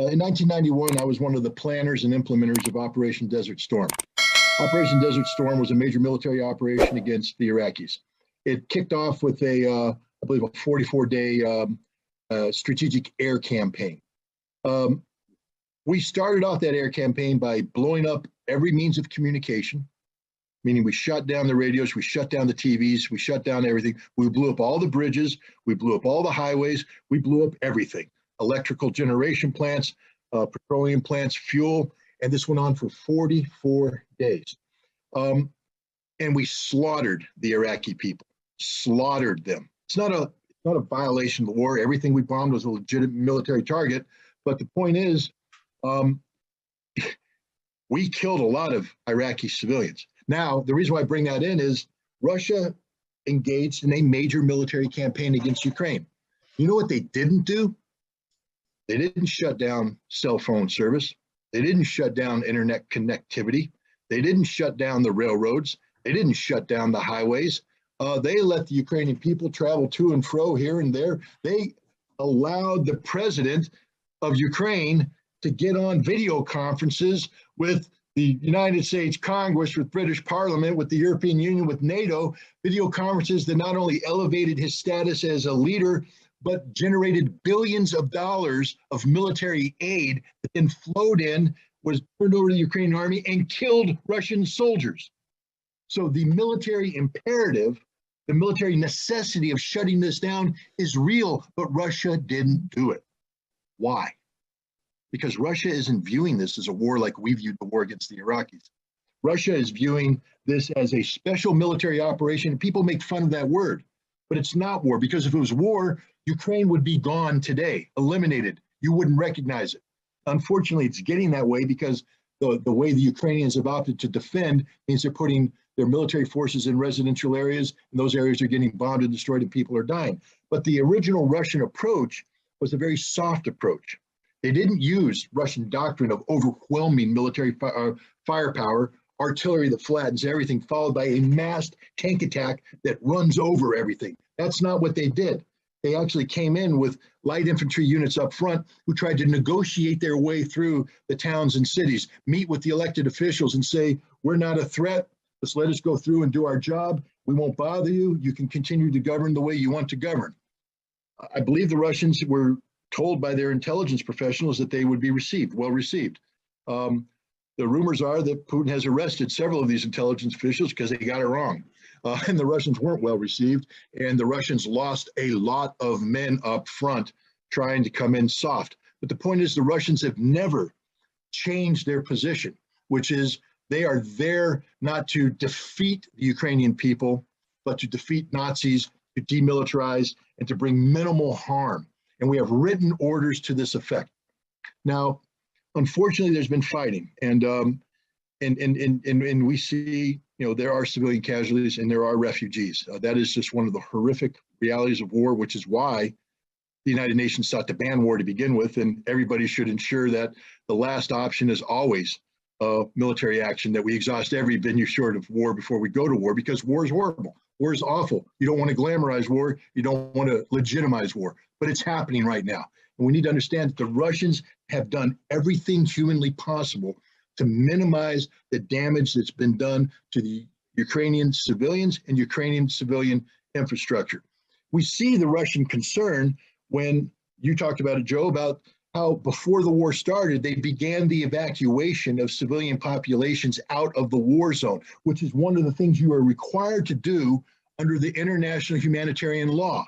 In 1991, I was one of the planners and implementers of Operation Desert Storm. Operation Desert Storm was a major military operation against the Iraqis. It kicked off with I believe, a 44-day strategic air campaign. We started off that air campaign by blowing up every means of communication, meaning we shut down the radios, we shut down the TVs, we shut down everything. We blew up all the bridges, we blew up all the highways, we blew up everything. Electrical generation plants, petroleum plants, fuel, and this went on for 44 days. And we slaughtered the Iraqi people, slaughtered them. It's not a violation of the war. Everything we bombed was a legitimate military target. But the point is, we killed a lot of Iraqi civilians. Now, the reason why I bring that in is Russia engaged in a major military campaign against Ukraine. You know what they didn't do? They didn't shut down cell phone service. They didn't shut down internet connectivity. They didn't shut down the railroads. They didn't shut down the highways. They let the Ukrainian people travel to and fro here and there. They allowed the president of Ukraine to get on video conferences with the United States Congress, with British Parliament, with the European Union, with NATO, video conferences that not only elevated his status as a leader, but generated billions of dollars of military aid that then flowed in, was turned over to the Ukrainian army and killed Russian soldiers. So the military imperative, the military necessity of shutting this down is real, but Russia didn't do it. Why? Because Russia isn't viewing this as a war like we viewed the war against the Iraqis. Russia is viewing this as a special military operation. People make fun of that word, but it's not war, because if it was war, Ukraine would be gone today, eliminated. You wouldn't recognize it. Unfortunately, it's getting that way because the way the Ukrainians have opted to defend means they're putting their military forces in residential areas, and those areas are getting bombed and destroyed and people are dying. But the original Russian approach was a very soft approach. They didn't use Russian doctrine of overwhelming military firepower, artillery that flattens everything, followed by a massed tank attack that runs over everything. That's not what they did. They actually came in with light infantry units up front who tried to negotiate their way through the towns and cities, meet with the elected officials and say, we're not a threat. Just let us go through and do our job. We won't bother you. You can continue to govern the way you want to govern. I believe the Russians were told by their intelligence professionals that they would be well received. The rumors are that Putin has arrested several of these intelligence officials because they got it wrong. And the Russians weren't well received, and the Russians lost a lot of men up front trying to come in soft. But the point is, the Russians have never changed their position, which is they are there not to defeat the Ukrainian people, but to defeat Nazis, to demilitarize, and to bring minimal harm. And we have written orders to this effect. Now, unfortunately, there's been fighting, and we see, there are civilian casualties and there are refugees. That is just one of the horrific realities of war, which is why the United Nations sought to ban war to begin with, and everybody should ensure that the last option is always military action, that we exhaust every venue short of war before we go to war, because war is horrible. War is awful. You don't want to glamorize war. You don't want to legitimize war, but it's happening right now. And we need to understand that the Russians have done everything humanly possible to minimize the damage that's been done to the Ukrainian civilians and Ukrainian civilian infrastructure. We see the Russian concern when you talked about it, Joe, about how before the war started, they began the evacuation of civilian populations out of the war zone, which is one of the things you are required to do under the international humanitarian law.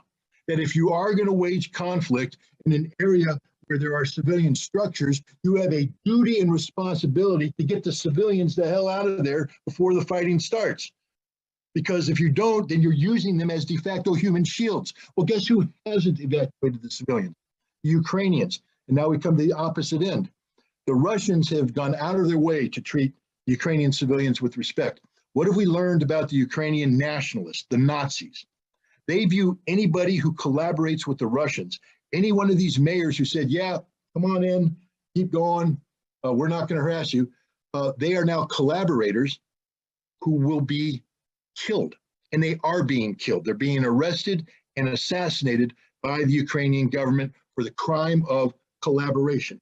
That if you are going to wage conflict in an area where there are civilian structures, you have a duty and responsibility to get the civilians the hell out of there before the fighting starts. Because if you don't, then you're using them as de facto human shields. Well, guess who hasn't evacuated the civilians? The Ukrainians. And now we come to the opposite end. The Russians have gone out of their way to treat Ukrainian civilians with respect. What have we learned about the Ukrainian nationalists, the Nazis? They view anybody who collaborates with the Russians, any one of these mayors who said, yeah, come on in, keep going, we're not going to harass you, they are now collaborators who will be killed. And they are being killed. They're being arrested and assassinated by the Ukrainian government for the crime of collaboration.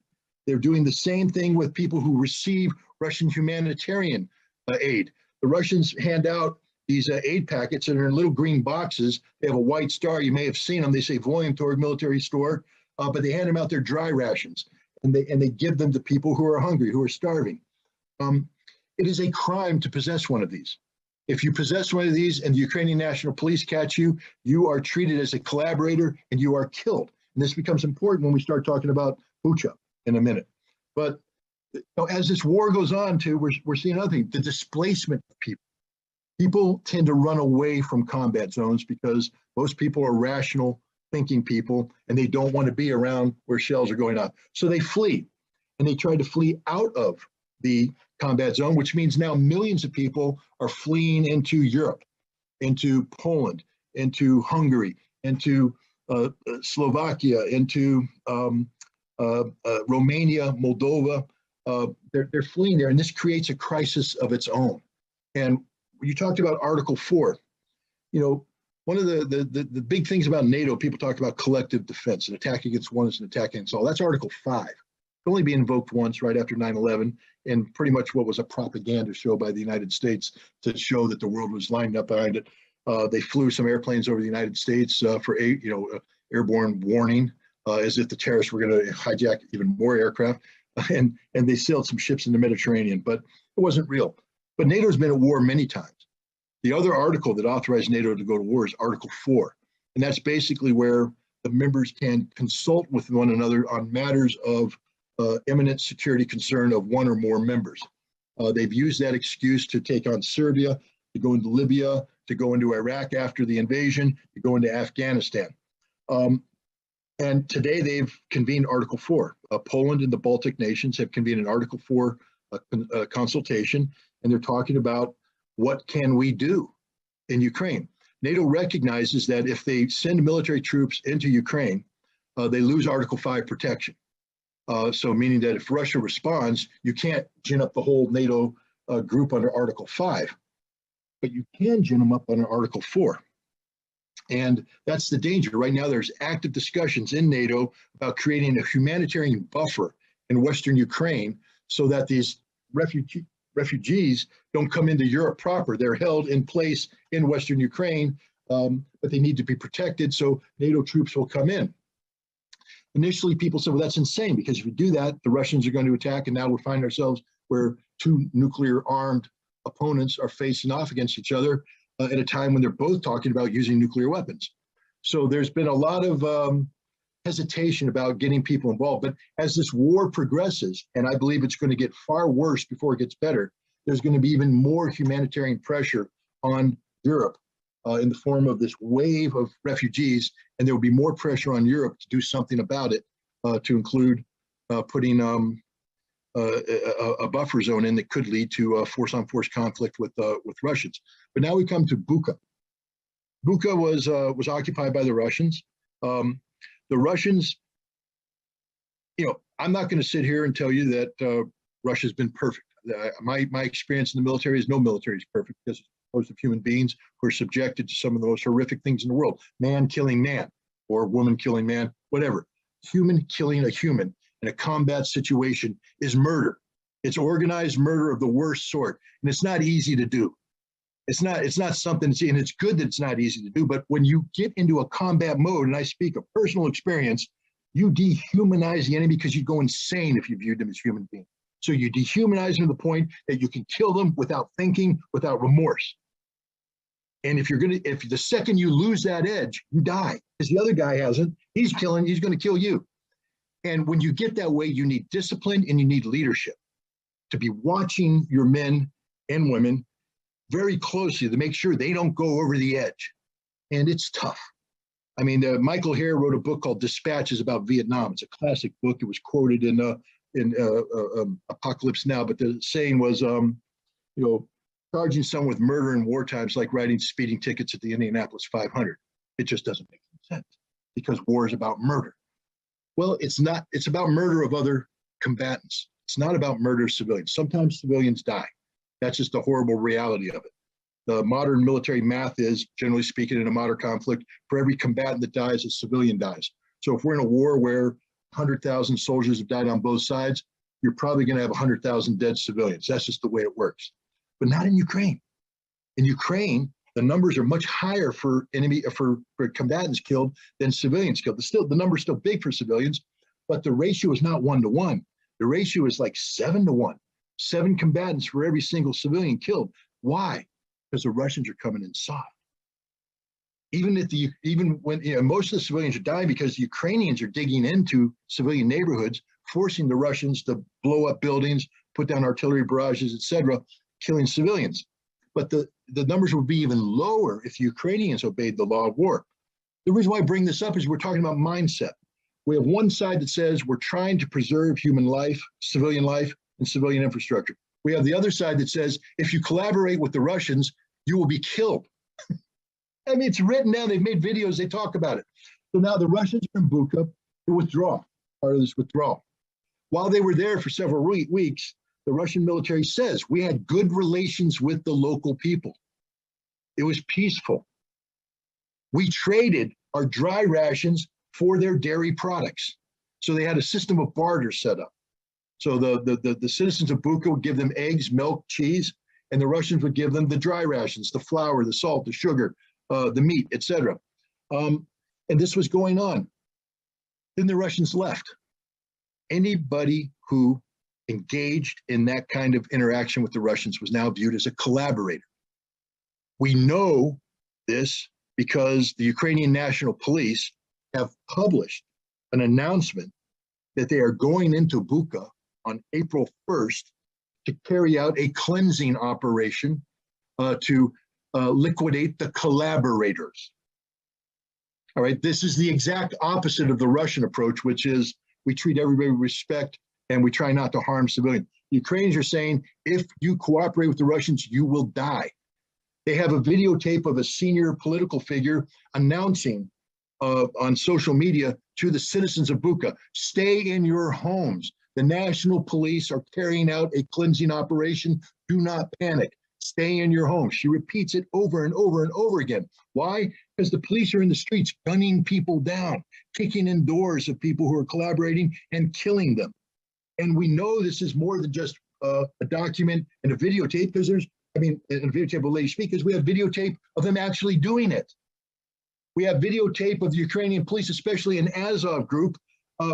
They're doing the same thing with people who receive Russian humanitarian aid. The Russians hand out these aid packets that are in little green boxes. They have a white star. You may have seen them. They say Voyentorg military store, but they hand them out their dry rations, and they give them to people who are hungry, who are starving. It is a crime to possess one of these. If you possess one of these and the Ukrainian National Police catch you, you are treated as a collaborator and you are killed. And this becomes important when we start talking about Bucha in a minute. But as this war goes on, too, we're seeing another thing: the displacement of people. People tend to run away from combat zones because most people are rational thinking people and they don't want to be around where shells are going off. So they flee, and they try to flee out of the combat zone, which means now millions of people are fleeing into Europe, into Poland, into Hungary, into Slovakia, into Romania, Moldova. They're fleeing there, and this creates a crisis of its own. And you talked about Article 4. One of the big things about NATO, people talk about collective defense. An attack against one is an attack against all. That's Article 5. It only be invoked once, right after 9/11, and pretty much what was a propaganda show by the United States to show that the world was lined up behind it. They flew some airplanes over the United States for airborne warning, as if the terrorists were going to hijack even more aircraft, and they sailed some ships in the Mediterranean, but it wasn't real. But NATO's been at war many times. The other article that authorized NATO to go to war is Article 4, and that's basically where the members can consult with one another on matters of imminent security concern of one or more members. They've used that excuse to take on Serbia, to go into Libya, to go into Iraq after the invasion, to go into Afghanistan. And today they've convened Article 4. Poland and the Baltic nations have convened an Article 4 consultation, and they're talking about what can we do in Ukraine. NATO recognizes that if they send military troops into Ukraine, they lose Article 5 protection. So meaning that if Russia responds, you can't gin up the whole NATO group under Article 5, but you can gin them up under Article 4. And that's the danger. Right now, there's active discussions in NATO about creating a humanitarian buffer in Western Ukraine so that these refugees don't come into Europe proper. They're held in place in Western Ukraine, but they need to be protected, so NATO troops will come in. Initially, people said, well, that's insane, because if you do that, the Russians are going to attack, and now we find ourselves where two nuclear-armed opponents are facing off against each other at a time when they're both talking about using nuclear weapons. So there's been a lot of hesitation about getting people involved. But as this war progresses, and I believe it's going to get far worse before it gets better, there's going to be even more humanitarian pressure on Europe in the form of this wave of refugees, and there will be more pressure on Europe to do something about it, to include putting a buffer zone in that could lead to force-on-force conflict with Russians. But now we come to Bucha. Bucha was occupied by the Russians. The Russians, I'm not going to sit here and tell you that Russia's been perfect. My experience in the military is no military is perfect, because it's composed of human beings who are subjected to some of the most horrific things in the world. Man killing man, or woman killing man, whatever. Human killing a human in a combat situation is murder. It's organized murder of the worst sort, and it's not easy to do. It's not something, and it's good that it's not easy to do, but when you get into a combat mode, and I speak of personal experience, you dehumanize the enemy because you go insane if you viewed them as human beings. So you dehumanize them to the point that you can kill them without thinking, without remorse. And if the second you lose that edge, you die, because the other guy hasn't. He's going to kill you. And when you get that way, you need discipline and you need leadership to be watching your men and women very closely to make sure they don't go over the edge. And it's tough. I mean, Michael Hare wrote a book called Dispatches about Vietnam. It's a classic book. It was quoted in Apocalypse Now, but the saying was, charging someone with murder in wartime is like writing speeding tickets at the Indianapolis 500. It just doesn't make sense, because war is about murder. Well, it's not. It's about murder of other combatants. It's not about murder of civilians. Sometimes civilians die. That's just the horrible reality of it. The modern military math is, generally speaking, in a modern conflict, for every combatant that dies, a civilian dies. So if we're in a war where 100,000 soldiers have died on both sides, you're probably going to have 100,000 dead civilians. That's just the way it works. But not in Ukraine. In Ukraine, the numbers are much higher for combatants killed than civilians killed. The number's still big for civilians, but the ratio is not 1-to-1. The ratio is like 7-to-1. 7 combatants for every single civilian killed. Why? Because the Russians are coming in soft. Even when most of the civilians are dying because the Ukrainians are digging into civilian neighborhoods, forcing the Russians to blow up buildings, put down artillery barrages, etc., killing civilians. But the numbers would be even lower if the Ukrainians obeyed the law of war. The reason why I bring this up is we're talking about mindset. We have one side that says we're trying to preserve human life, and civilian infrastructure. We have the other side that says if you collaborate with the Russians, you will be killed. I mean, it's written down. They've made videos. They talk about it. So now the Russians are in Bucha to withdraw, part of this withdrawal. While they were there for several weeks, the Russian military says we had good relations with the local people. It was peaceful. We traded our dry rations for their dairy products. So they had a system of barter set up. So the citizens of Bucha would give them eggs, milk, cheese, and the Russians would give them the dry rations, the flour, the salt, the sugar, the meat, etc. And this was going on. Then the Russians left. Anybody who engaged in that kind of interaction with the Russians was now viewed as a collaborator. We know this because the Ukrainian National Police have published an announcement that they are going into Bucha on April 1st to carry out a cleansing operation to liquidate the collaborators. All right, this is the exact opposite of the Russian approach, which is we treat everybody with respect and we try not to harm civilians. The Ukrainians are saying, if you cooperate with the Russians, you will die. They have a videotape of a senior political figure announcing on social media to the citizens of Bucha, stay in your homes. The National Police are carrying out a cleansing operation. Do not panic. Stay in your home. She repeats it over and over and over again. Why? Because the police are in the streets gunning people down, kicking in doors of people who are collaborating and killing them. And we know this is more than just a document and a videotape, because there's, a videotape of a lady speak, because we have videotape of them actually doing it. We have videotape of the Ukrainian police, especially an Azov group,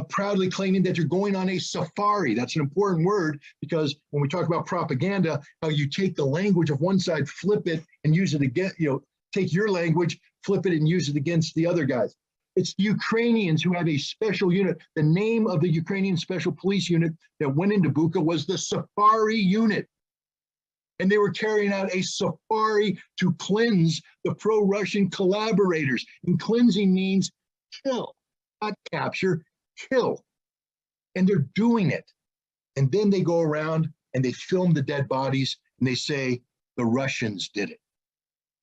proudly claiming that you're going on a safari. That's an important word, because when we talk about propaganda, how you take the language of one side, flip it and use it again, take your language, flip it and use it against the other guys. It's the Ukrainians who have a special unit. The name of the Ukrainian Special Police Unit that went into Bucha was the Safari Unit. And they were carrying out a safari to cleanse the pro-Russian collaborators. And cleansing means kill, not capture, kill. And they're doing it. And then they go around and they film the dead bodies and they say the Russians did it.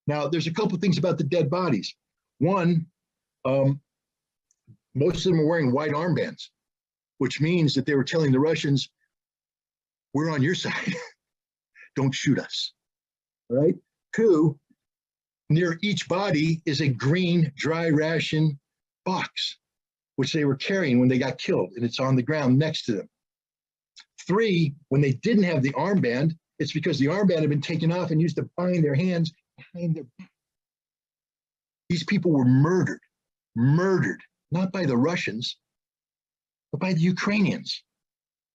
Now, there's a couple of things about the dead bodies. One, most of them are wearing white armbands, which means that they were telling the Russians, we're on your side. Don't shoot us. All right. 2, near each body is a green dry ration box, which they were carrying when they got killed, and it's on the ground next to them. 3, when they didn't have the armband, it's because the armband had been taken off and used to bind their hands behind their back. These people were murdered, not by the Russians, but by the Ukrainians.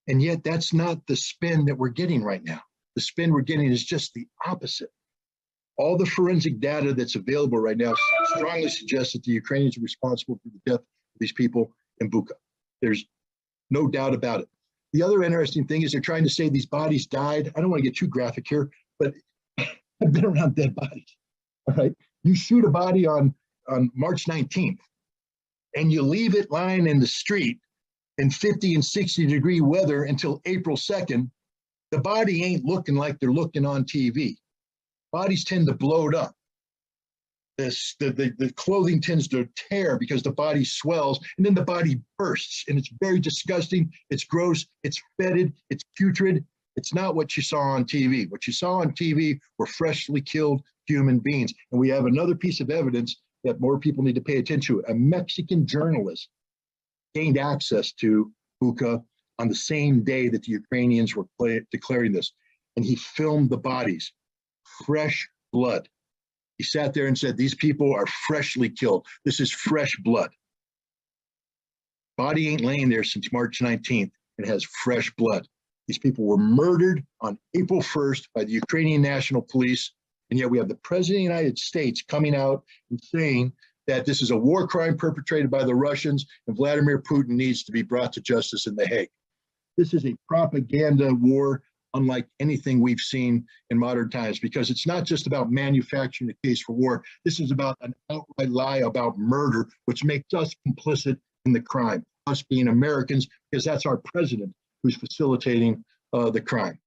And yet that's not the spin that we're getting right now. The spin we're getting is just the opposite. All the forensic data that's available right now strongly suggests that the Ukrainians are responsible for the death of these people in Bucha. There's no doubt about it. The other interesting thing is they're trying to say these bodies died. I don't want to get too graphic here, but I've been around dead bodies. All right. You shoot a body on March 19th and you leave it lying in the street in 50 and 60 degree weather until April 2nd, the body ain't looking like they're looking on TV. Bodies tend to bloat up. The clothing tends to tear because the body swells and then the body bursts, and it's very disgusting. It's gross. It's fetid. It's putrid. It's not what you saw on TV. What you saw on TV were freshly killed human beings. And we have another piece of evidence that more people need to pay attention to. A Mexican journalist gained access to Bucha on the same day that the Ukrainians were declaring this. And he filmed the bodies, fresh blood. He sat there and said, these people are freshly killed. This is fresh blood. Body ain't laying there since March 19th. It has fresh blood. These people were murdered on April 1st by the Ukrainian National Police. And yet we have the President of the United States coming out and saying that this is a war crime perpetrated by the Russians and Vladimir Putin needs to be brought to justice in The Hague. This is a propaganda war unlike anything we've seen in modern times, because it's not just about manufacturing a case for war. This is about an outright lie about murder, which makes us complicit in the crime, us being Americans, because that's our president who's facilitating the crime.